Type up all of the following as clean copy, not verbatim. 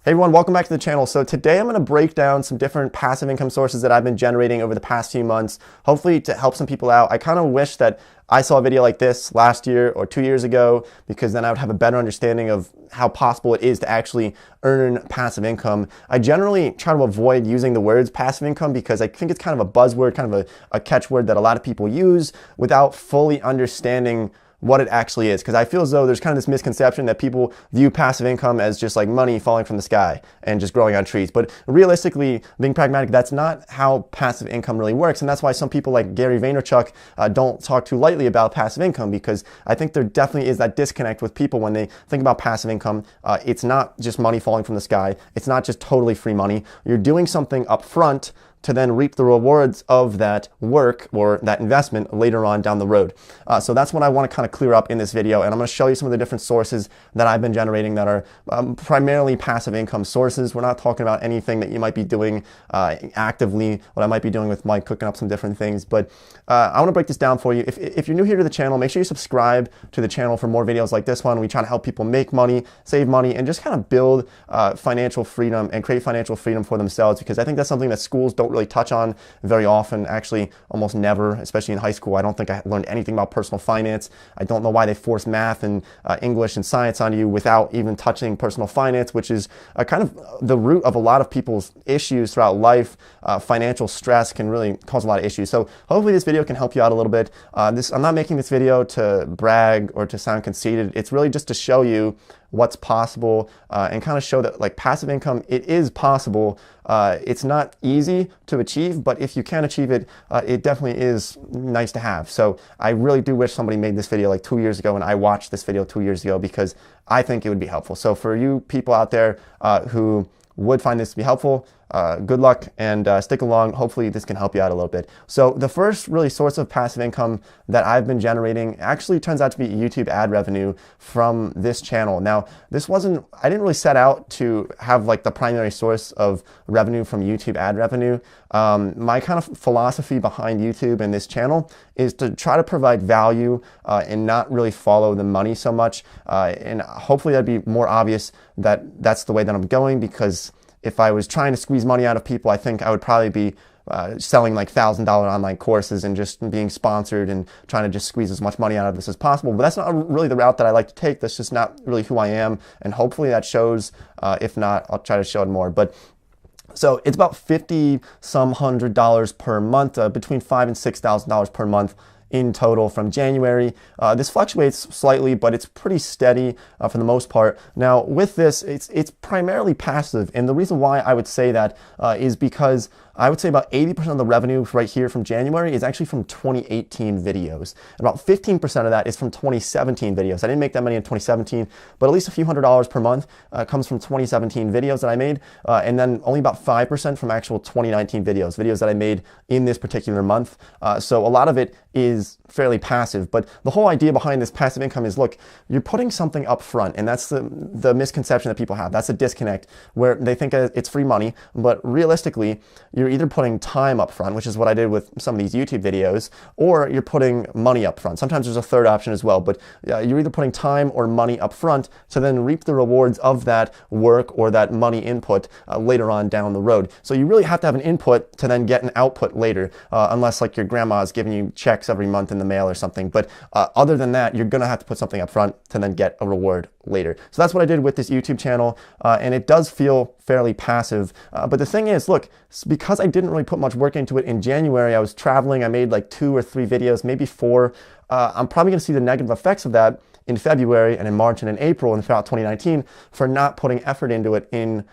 Hey everyone, welcome back to the channel. So today I'm going to break down some different passive income sources that I've been generating over the past few months, hopefully to help some people out. I kind of wish that I saw a video like this last year or 2 years ago, because then I would have a better understanding of how possible it is to actually earn passive income. I generally try to avoid using the words passive income because I think it's kind of a buzzword, kind of a catchword that a lot of people use without fully understanding what it actually is, because I feel as though there's kind of this misconception that people view passive income as just like money falling from the sky and just growing on trees. But realistically, being pragmatic, that's not how passive income really works. And that's why some people like Gary Vaynerchuk don't talk too lightly about passive income, because I think there definitely is that disconnect with people when they think about passive income. It's not just money falling from the sky. It's not just totally free money. You're doing something up front to then reap the rewards of that work or that investment later on down the road. So that's what I want to kind of clear up in this video, and I'm going to show you some of the different sources that I've been generating that are primarily passive income sources. We're not talking about anything that you might be doing actively, what I might be doing with Mike, cooking up some different things, but I want to break this down for you. If you're new here to the channel, make sure you subscribe to the channel for more videos like this one. We try to help people make money, save money, and just kind of build financial freedom and create financial freedom for themselves, because I think that's something that schools don't really touch on very often, actually almost never, especially in high school. I don't think I learned anything about personal finance. I don't know why they force math and English and science on you without even touching personal finance, which is kind of the root of a lot of people's issues throughout life. Financial stress can really cause a lot of issues. So hopefully this video can help you out a little bit. I'm not making this video to brag or to sound conceited. It's really just to show you what's possible and kind of show that like passive income, it is possible. It's not easy to achieve, but if you can achieve it, it definitely is nice to have. So I really do wish somebody made this video like 2 years ago and I watched this video 2 years ago, because I think it would be helpful. So for you people out there who would find this to be helpful, good luck and stick along. Hopefully this can help you out a little bit. So the first really source of passive income that I've been generating actually turns out to be YouTube ad revenue from this channel. Now, I didn't really set out to have like the primary source of revenue from YouTube ad revenue. My kind of philosophy behind YouTube and this channel is to try to provide value and not really follow the money so much. And hopefully that'd be more obvious that that's the way that I'm going, because if I was trying to squeeze money out of people, I think I would probably be selling like $1,000 online courses and just being sponsored and trying to just squeeze as much money out of this as possible. But that's not really the route that I like to take. That's just not really who I am. And hopefully that shows. If not, I'll try to show it more. But so it's about $50-some hundred per month, between $5,000 and $6,000 per month in total from January. This fluctuates slightly, but it's pretty steady for the most part. Now with this, it's primarily passive, and the reason why I would say that is because I would say about 80% of the revenue right here from January is actually from 2018 videos. About 15% of that is from 2017 videos. I didn't make that many in 2017, but at least a few $100s per month comes from 2017 videos that I made, and then only about 5% from actual 2019 videos that I made in this particular month. So a lot of it is fairly passive, but the whole idea behind this passive income is, look, you're putting something up front, and that's the misconception that people have. That's a disconnect where they think it's free money, but realistically, you're either putting time up front, which is what I did with some of these YouTube videos, or you're putting money up front. Sometimes there's a third option as well, but you're either putting time or money up front to then reap the rewards of that work or that money input later on down the road. So you really have to have an input to then get an output later, unless like your grandma's giving you checks every month in the mail or something. But other than that, you're gonna have to put something up front to then get a reward later. So that's what I did with this YouTube channel, and it does feel fairly passive. But the thing is, look, because I didn't really put much work into it in January, I was traveling, I made like 2 or 3 videos, maybe 4. I'm probably gonna see the negative effects of that in February and in March and in April and throughout 2019 for not putting effort into it in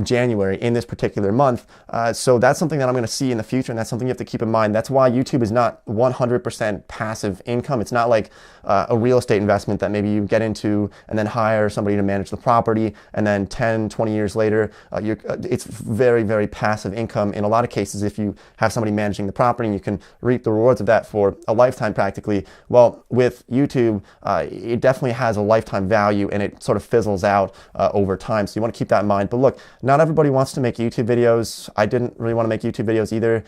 January, in this particular month. So that's something that I'm going to see in the future, and that's something you have to keep in mind. That's why YouTube is not 100% passive income. It's not like a real estate investment that maybe you get into and then hire somebody to manage the property, and then 10, 20 years later, it's very, very passive income. In a lot of cases, if you have somebody managing the property, you can reap the rewards of that for a lifetime practically. Well, with YouTube, it definitely has a lifetime value, and it sort of fizzles out over time. So you want to keep that in mind. But look, look, not everybody wants to make YouTube videos. I didn't really want to make YouTube videos either.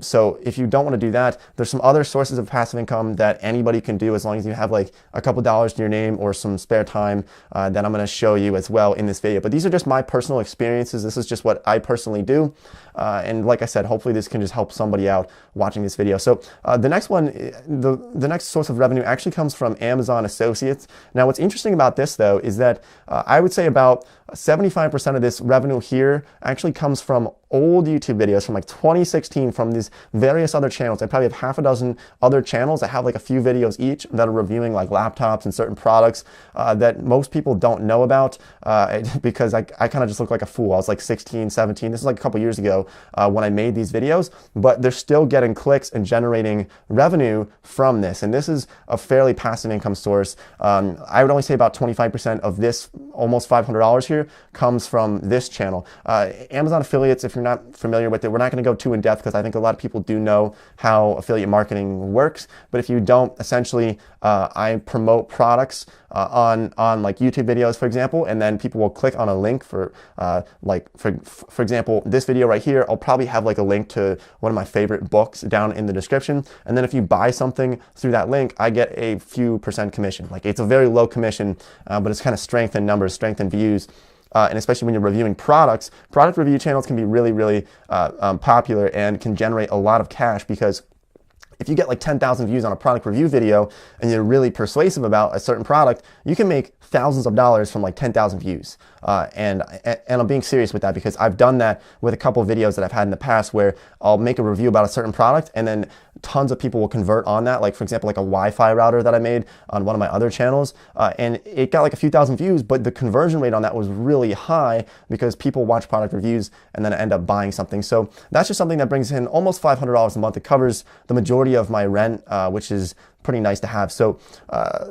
So if you don't want to do that, there's some other sources of passive income that anybody can do as long as you have like a couple dollars in your name or some spare time that I'm going to show you as well in this video. But these are just my personal experiences. This is just what I personally do. And like I said, hopefully this can just help somebody out watching this video. So the next one, the next source of revenue actually comes from Amazon Associates. Now what's interesting about this though is that I would say about 75% of this revenue here actually comes from old YouTube videos from like 2016 from these various other channels. I probably have half a dozen other channels that have like a few videos each that are reviewing like laptops and certain products that most people don't know about because I kind of just look like a fool. I was like 16, 17. This is like a couple years ago when I made these videos, but they're still getting clicks and generating revenue from this. And this is a fairly passive income source. I would only say about 25% of this almost $500 here comes from this channel. Amazon affiliates, if you're not familiar with it, we're not going to go too in depth because I think a lot of people do know how affiliate marketing works. But if you don't, essentially, I promote products on like YouTube videos, for example, and then people will click on a link for for example, this video right here, I'll probably have like a link to one of my favorite books down in the description. And then if you buy something through that link, I get a few percent commission. Like it's a very low commission, but it's kind of strength in numbers, strength in views. And especially when you're reviewing products, product review channels can be really, really popular and can generate a lot of cash because if you get like 10,000 views on a product review video and you're really persuasive about a certain product, you can make thousands of dollars from like 10,000 views. And I'm being serious with that because I've done that with a couple of videos that I've had in the past where I'll make a review about a certain product and then tons of people will convert on that. Like for example, like a Wi-Fi router that I made on one of my other channels. And it got like a few thousand views, but the conversion rate on that was really high because people watch product reviews and then end up buying something. So that's just something that brings in almost $500 a month. It covers the majority of my rent, which is pretty nice to have. So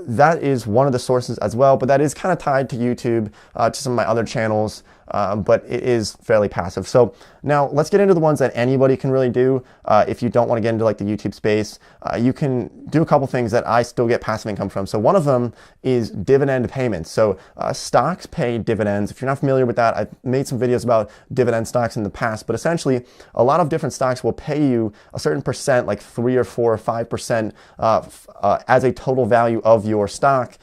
that is one of the sources as well, but that is kind of tied to YouTube, to some of my other channels, but it is fairly passive. So now let's get into the ones that anybody can really do. If you don't want to get into like the YouTube space, you can do a couple things that I still get passive income from. So one of them is dividend payments. So stocks pay dividends. If you're not familiar with that, I've made some videos about dividend stocks in the past, but essentially a lot of different stocks will pay you a certain percent, like 3 or 4 or 5% as a total value of your stock.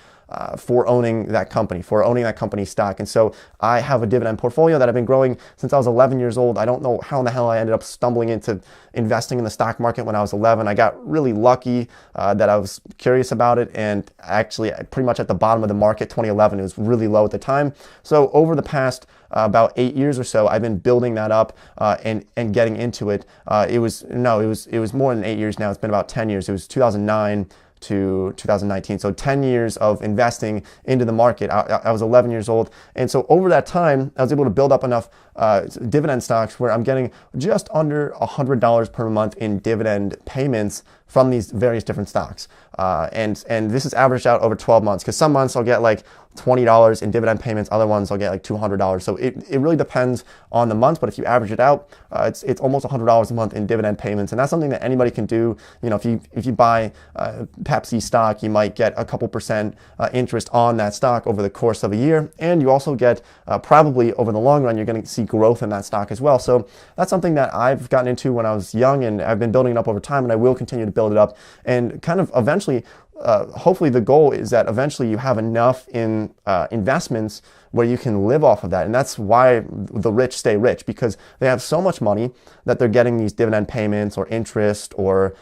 For owning that company, stock. And so I have a dividend portfolio that I've been growing since I was 11 years old. I don't know how in the hell I ended up stumbling into investing in the stock market when I was 11. I got really lucky that I was curious about it, and actually pretty much at the bottom of the market, 2011, it was really low at the time. So over the past about 8 years or so, I've been building that up and getting into it. It was more than 8 years now. It's been about 10 years. It was 2009 to 2019. So 10 years of investing into the market. I was 11 years old. And so over that time, I was able to build up enough dividend stocks where I'm getting just under $100 per month in dividend payments from these various different stocks. And this is averaged out over 12 months because some months I'll get like $20 in dividend payments, other ones I'll get like $200. So it really depends on the month, but if you average it out, it's almost $100 a month in dividend payments. And that's something that anybody can do. You know, if you buy Pepsi stock, you might get a couple percent interest on that stock over the course of a year. And you also get probably over the long run, you're going to see growth in that stock as well. So that's something that I've gotten into when I was young, and I've been building it up over time, and I will continue to build it up. And kind of eventually, hopefully the goal is that eventually you have enough in investments where you can live off of that. And that's why the rich stay rich, because they have so much money that they're getting these dividend payments or interest or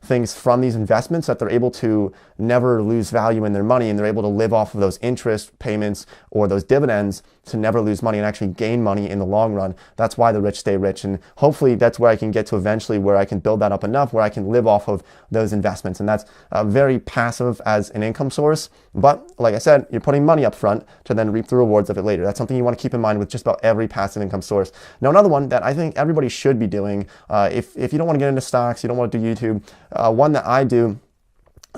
things from these investments that they're able to never lose value in their money, and they're able to live off of those interest payments or those dividends to never lose money and actually gain money in the long run. That's why the rich stay rich. And hopefully that's where I can get to eventually, where I can build that up enough where I can live off of those investments. And that's very passive as an income source. But like I said, you're putting money up front to then reap the rewards of it later. That's something you want to keep in mind with just about every passive income source. Now, another one that I think everybody should be doing, if you don't want to get into stocks, you don't want to do YouTube, one that I do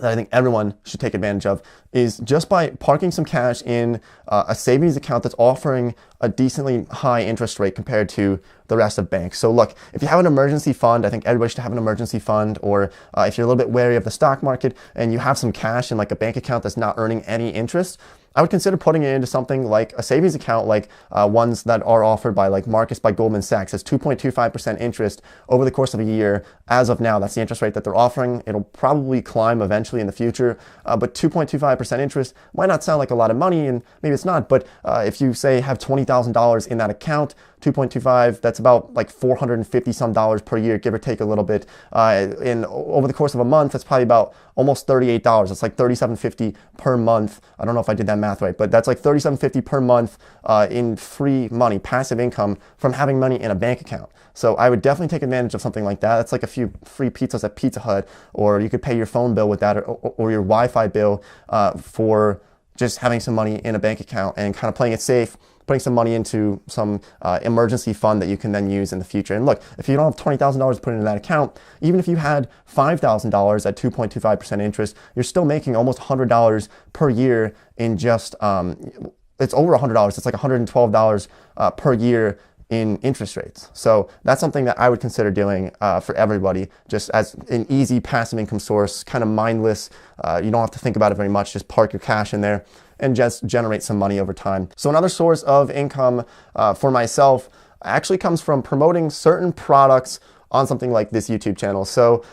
that I think everyone should take advantage of is just by parking some cash in a savings account that's offering a decently high interest rate compared to the rest of banks. So look, if you have an emergency fund, I think everybody should have an emergency fund, or if you're a little bit wary of the stock market and you have some cash in like a bank account that's not earning any interest, I would consider putting it into something like a savings account, like ones that are offered by like Marcus by Goldman Sachs. It's 2.25% interest over the course of a year. As of now, that's the interest rate that they're offering. It'll probably climb eventually in the future, but 2.25% interest might not sound like a lot of money, and maybe it's not, but if you say have $20,000 in that account, 2.25, that's about like $450 some per year, give or take a little bit. Over the course of a month, that's probably about almost $38. It's like $37.50 per month. I don't know if I did that math right, but that's like $37.50 per month in free money, passive income from having money in a bank account. So I would definitely take advantage of something like that. That's like a few free pizzas at Pizza Hut, or you could pay your phone bill with that, or your Wi-Fi bill for just having some money in a bank account and kind of playing it safe, putting some money into some emergency fund that you can then use in the future. And look, if you don't have $20,000 to put into that account, even if you had $5,000 at 2.25% interest, you're still making almost $100 per year in just, it's over $100. It's like $112 per year in interest rates. So that's something that I would consider doing for everybody, just as an easy passive income source, kind of mindless. You don't have to think about it very much. Just park your cash in there and just generate some money over time. So another source of income for myself actually comes from promoting certain products on something like this YouTube channel. So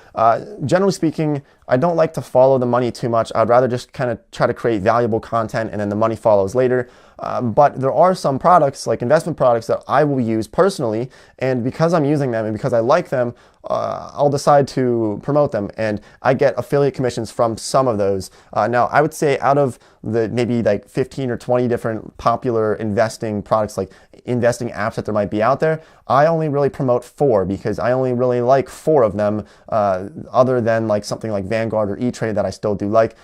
generally speaking, I don't like to follow the money too much. I'd rather just kind of try to create valuable content and then the money follows later. But there are some products, like investment products, that I will use personally, and because I'm using them and because I like them, I'll decide to promote them, and I get affiliate commissions from some of those. Now, I would say out of the maybe like 15 or 20 different popular investing products, like investing apps that there might be out there, I only really promote 4 because I only really like 4 of them, other than like something like Vanguard or E-Trade that I still do like.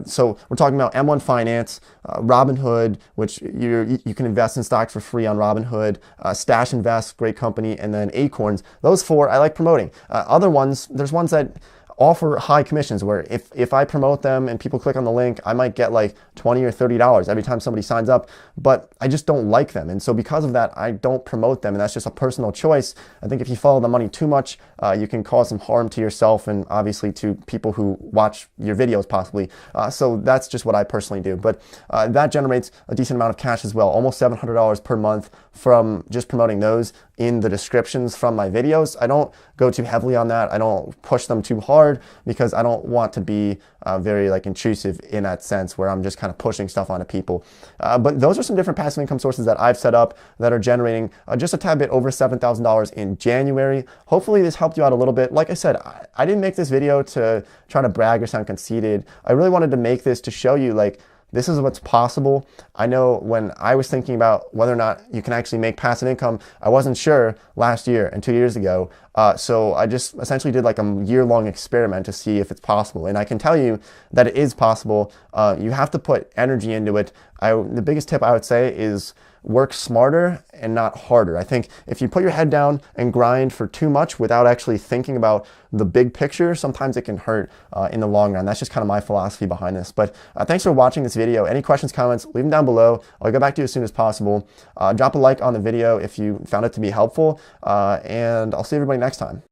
So we're talking about M1 Finance, Robinhood, which you can invest in stocks for free on Robinhood, Stash Invest, great company, and then Acorns. Those 4 I like promoting. Other ones, there's ones that offer high commissions where if I promote them and people click on the link, I might get like $20 or $30 every time somebody signs up, but I just don't like them. And so because of that, I don't promote them, and that's just a personal choice. I think if you follow the money too much, you can cause some harm to yourself and obviously to people who watch your videos possibly. So that's just what I personally do. But that generates a decent amount of cash as well, almost $700 per month from just promoting those in the descriptions from my videos. I don't go too heavily on that. I don't push them too hard because I don't want to be very like intrusive in that sense where I'm just kind of pushing stuff onto people. But those are some different passive income sources that I've set up that are generating just a tad bit over $7,000 in January. Hopefully this helped you out a little bit. Like I said, I didn't make this video to try to brag or sound conceited. I really wanted to make this to show you like, this is what's possible. I know when I was thinking about whether or not you can actually make passive income, I wasn't sure last year and 2 years ago. So I just essentially did like a year-long experiment to see if it's possible. And I can tell you that it is possible. You have to put energy into it. The biggest tip I would say is work smarter and not harder. I think if you put your head down and grind for too much without actually thinking about the big picture, sometimes it can hurt in the long run. That's just kind of my philosophy behind this. But thanks for watching this video. Any questions, comments, leave them down below. I'll get back to you as soon as possible. Drop a like on the video if you found it to be helpful, and I'll see everybody next time.